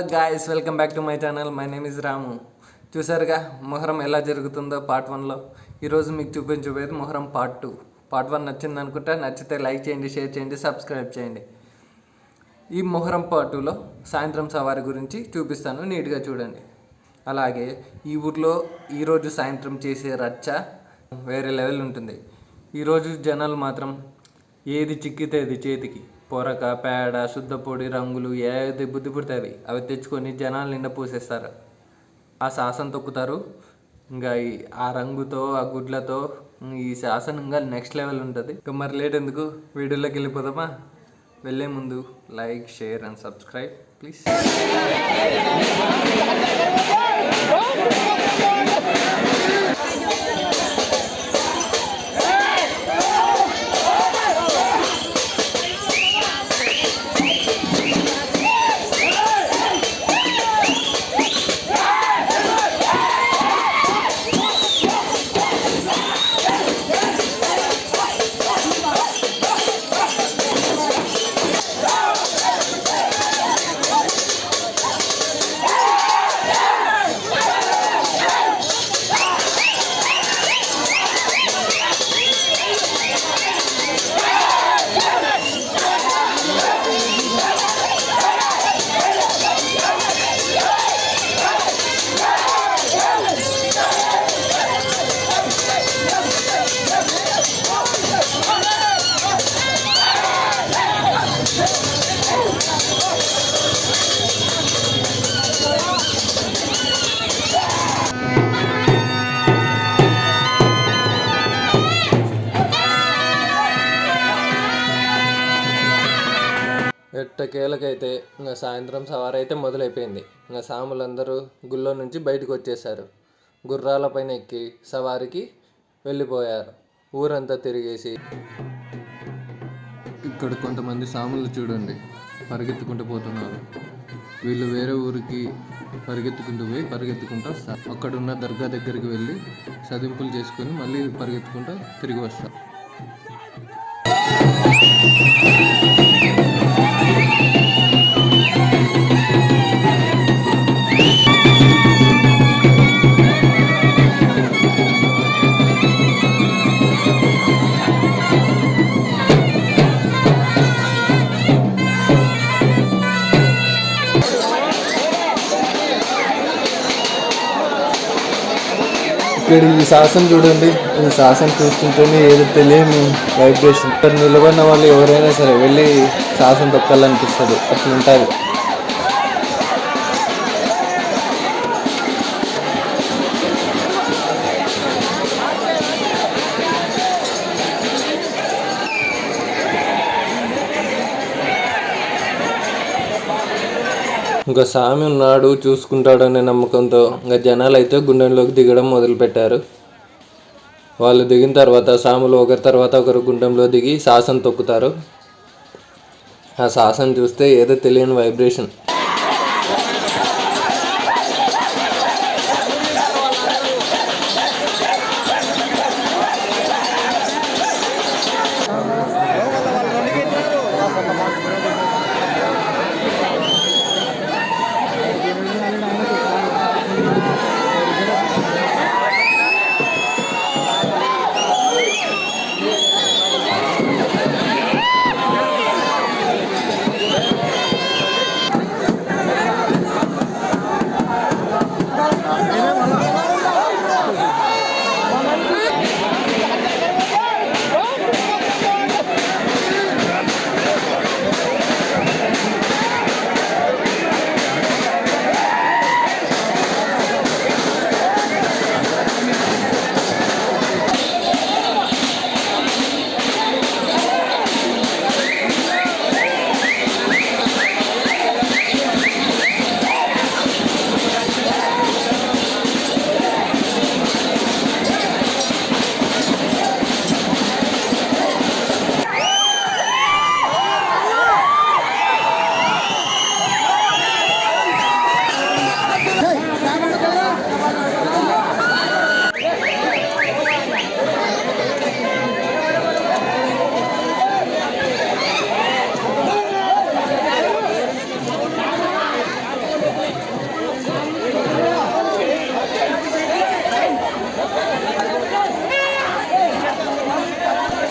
Guys, welcome back to my channel. My name is Ramu. చూసారుగా మొహరం ఎలా జరుగుతుందో పార్ట్ 1లో. ఈరోజు మీకు చూపించబోయేది మొహరం పార్ట్ 2. పార్ట్ 1 నచ్చింది అనుకుంటా. నచ్చితే లైక్ చేయండి, షేర్ చేయండి, సబ్స్క్రైబ్ చేయండి. ఈ మొహరం పార్ట్ 2లో సాయంత్రం సవారి గురించి చూపిస్తాను, నీట్గా చూడండి. అలాగే ఈ ఊర్లో ఈరోజు సాయంత్రం చేసే రచ్చ వేరే లెవెల్ ఉంటుంది. ఈరోజు జనాలు మాత్రం ఏది చిక్కితే అది చేతికి పొరక, పేడ, శుద్ధపొడి, రంగులు ఏది బుద్ధి పుడతాయి అవి తెచ్చుకొని జనాలు నిండా పూసేస్తారు. ఆ శాసనం తొక్కుతారు. ఇంకా ఆ రంగుతో ఆ గుడ్లతో ఈ శాసనం ఇంకా నెక్స్ట్ లెవెల్ ఉంటుంది. ఇంకా మరి లేట్ ఎందుకు, వీడియోలోకి వెళ్ళిపోదామా? వెళ్ళే ముందు like, share and subscribe please. ఎట్టకేలకైతే ఇంకా సాయంత్రం సవారి అయితే మొదలైపోయింది. ఇంకా సాములందరూ గుళ్ళో నుంచి బయటకు వచ్చేసారు. గుర్రాలపైన ఎక్కి సవారికి వెళ్ళిపోయారు. ఊరంతా తిరిగేసి ఇక్కడ కొంతమంది సాములు చూడండి పరిగెత్తుకుంటూ పోతున్నారు. వీళ్ళు వేరే ఊరికి పరిగెత్తుకుంటూ పోయి పరిగెత్తుకుంటూ వస్తారు. అక్కడున్న దర్గా దగ్గరికి వెళ్ళి సదింపులు చేసుకొని మళ్ళీ పరిగెత్తుకుంటూ తిరిగి వస్తారు. ఇక్కడ ఈ శాసనం చూడండి. ఈ శాసనం చూస్తుంటేనే ఏదో తెలియని వైబ్రేషన్. ఇక్కడ నిలబడిన వాళ్ళు ఎవరైనా సరే వెళ్ళి శాసనం తొక్కాలనిపిస్తుంది, అట్లుంటుంది. ఇంకా స్వామి ఉన్నాడు, చూసుకుంటాడు అనే నమ్మకంతో ఇంకా జనాలు అయితే గుండంలోకి దిగడం మొదలుపెట్టారు. వాళ్ళు దిగిన తర్వాత స్వాములు ఒకరి తర్వాత ఒకరు గుండంలో దిగి శాసనం తొక్కుతారు. ఆ శాసనం చూస్తే ఏదో తెలియని వైబ్రేషన్.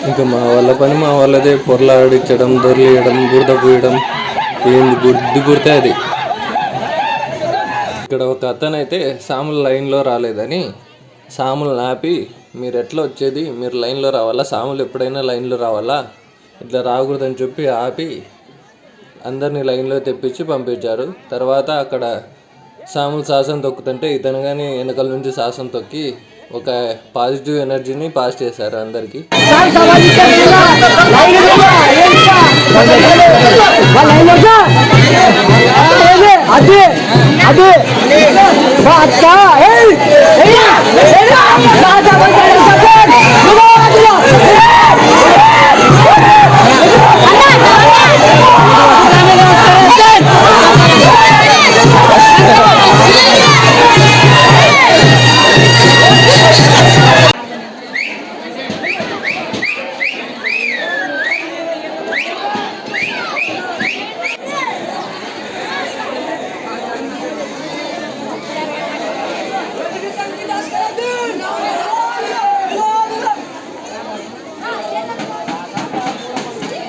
ఇంకా మా వాళ్ళ పని మా వాళ్ళదే, పొరలాడించడం, దొర్లియడం, బురద పూయడం, ఏంది బుద్ధి పుడితే అది. ఇక్కడ ఒక అతనైతే సాములు లైన్లో రాలేదని సాములు ఆపి, మీరు ఎట్లా వచ్చేది, మీరు లైన్లో రావాలా, సాములు ఎప్పుడైనా లైన్లో రావాలా, ఇట్లా రాకూడదని చెప్పి ఆపి అందరినీ లైన్లో తెప్పించి పంపించారు. తర్వాత అక్కడ సాములు శ్వాసం తొక్కుతుంటే ఇతను కానీ వెనకాల నుంచి శ్వాసం తొక్కి ఒక పాజిటివ్ ఎనర్జీని పాస్ చేశారు అందరికీ.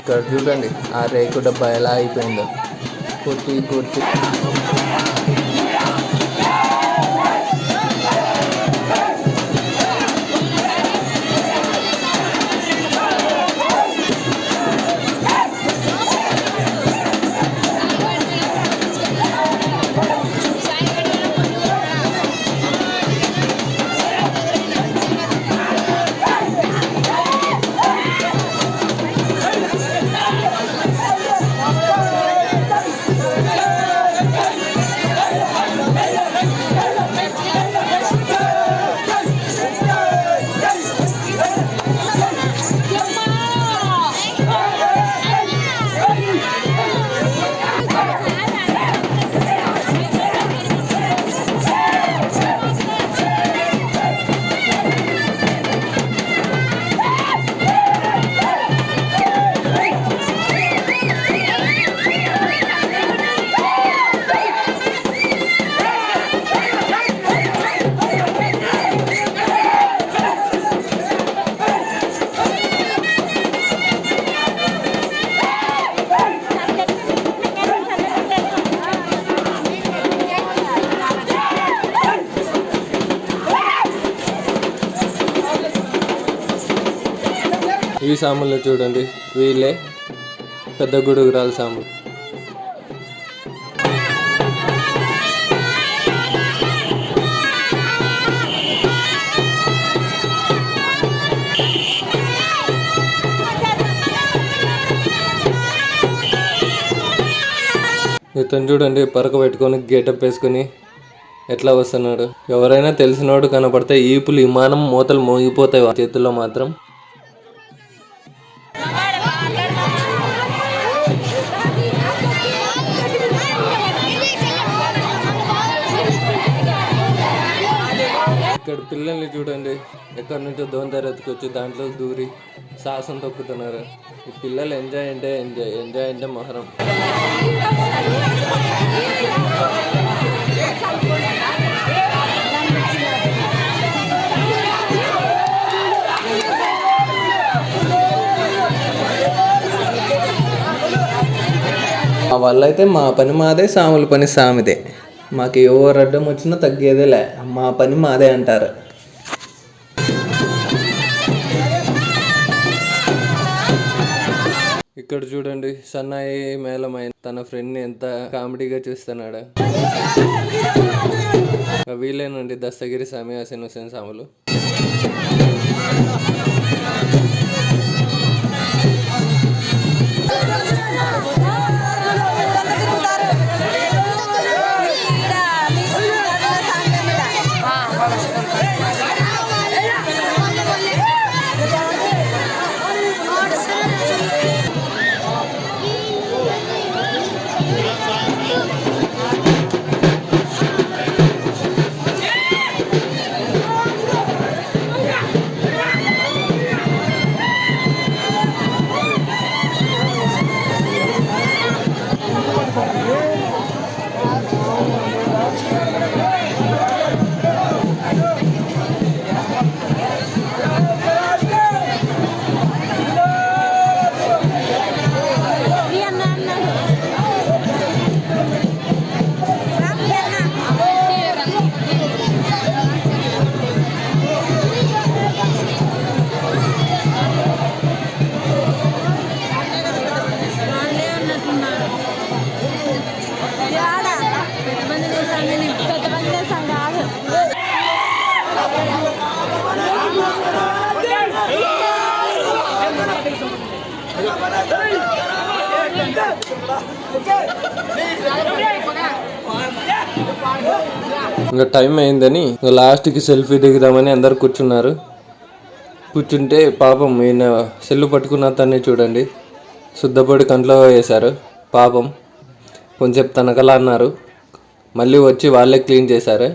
ఇక్కడ చూడండి ఆ రేకు డబ్బా ఎలా అయిపోయిందో, కొట్టి కొట్టి. ఈ సాములు చూడండి, వీళ్ళే పెద్ద గుడుగురాల సాములు. ఇతను చూడండి పరక పెట్టుకొని గేటప్ వేసుకొని ఎట్లా వస్తున్నాడు. ఎవరైనా తెలిసినోడు కనపడితే ఈపులు విమానం మూతలు మోగిపోతాయి చేతుల్లో మాత్రం. ఇక్కడ పిల్లల్ని చూడండి, ఎక్కడి నుంచో దోంతరెత్తుకు వచ్చి దాంట్లో దూరి సాహసం తొక్కుతున్నారు. ఈ పిల్లలు ఎంజాయ్ అంటే ఎంజాయ్, ఎంజాయ్ అంటే మొహరం. మా వాళ్ళైతే మా పని మాదే, సాముల పని సామిదే. మాకు ఎవరు అడ్డం వచ్చినా తగ్గేదేలే, మా పని మాదే అంటారు. ఇక్కడ చూడండి సన్నాయి మేళమైన తన ఫ్రెండ్ని ఎంత కామెడీగా చూస్తున్నాడు. వీళ్ళేనండి దస్తగిరి స్వామి, హసీన్ హుసేన్ సాములు. ఇంకా టైం అయిందని లాస్ట్కి సెల్ఫీ దిగుదామని అందరు కూర్చున్నారు. కూర్చుంటే పాపం ఈయన సెల్లు పట్టుకున్న అతన్ని చూడండి, శుద్ధపడి కంట్లో వేశారు. పాపం కొంచెం తనకలా అన్నారు, మళ్ళీ వచ్చి వాళ్ళే క్లీన్ చేశారు.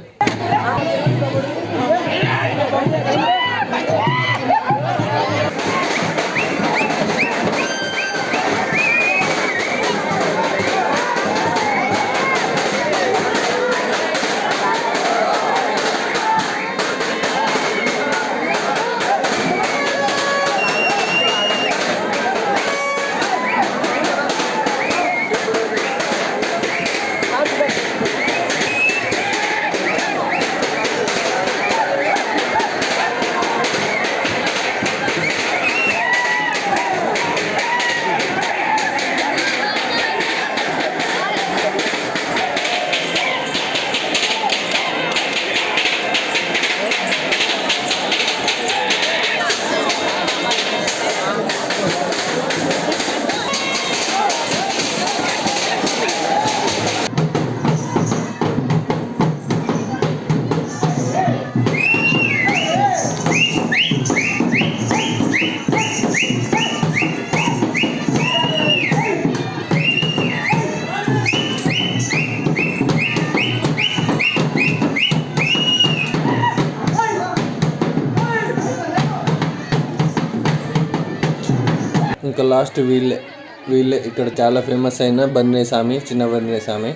ఇంకా లాస్ట్ వీళ్ళే ఇక్కడ చాలా ఫేమస్ అయిన బన్నేస్వామి, చిన్న బన్నేస్వామి.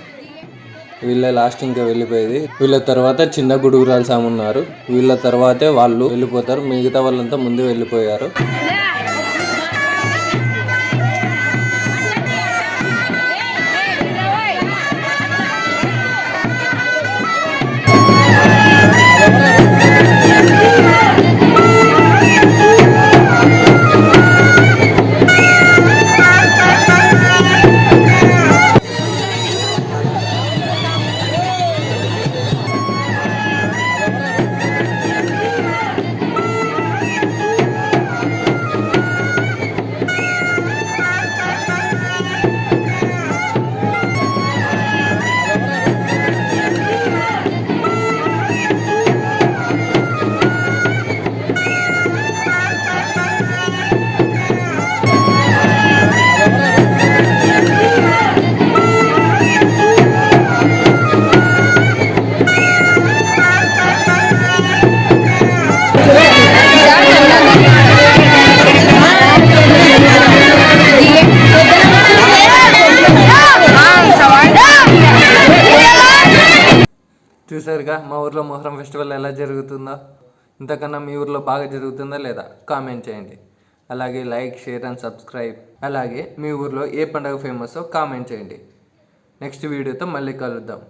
వీళ్ళే లాస్ట్ ఇంకా వెళ్ళిపోయేది. వీళ్ళ తర్వాత చిన్న గుడుగురాల స్వామి ఉన్నారు. వీళ్ళ తర్వాతే వాళ్ళు వెళ్ళిపోతారు. మిగతా వాళ్ళంతా ముందు వెళ్ళిపోయారు. చూసారుగా మా ఊర్లో మొహరం ఫెస్టివల్ ఎలా జరుగుతుందో. ఇంతకన్నా మీ ఊర్లో బాగా జరుగుతుందా లేదా కామెంట్ చేయండి. అలాగే లైక్, షేర్ అండ్ సబ్స్క్రైబ్. అలాగే మీ ఊర్లో ఏ పండుగ ఫేమస్ కామెంట్ చేయండి. నెక్స్ట్ వీడియోతో మళ్ళీ కలుద్దాం.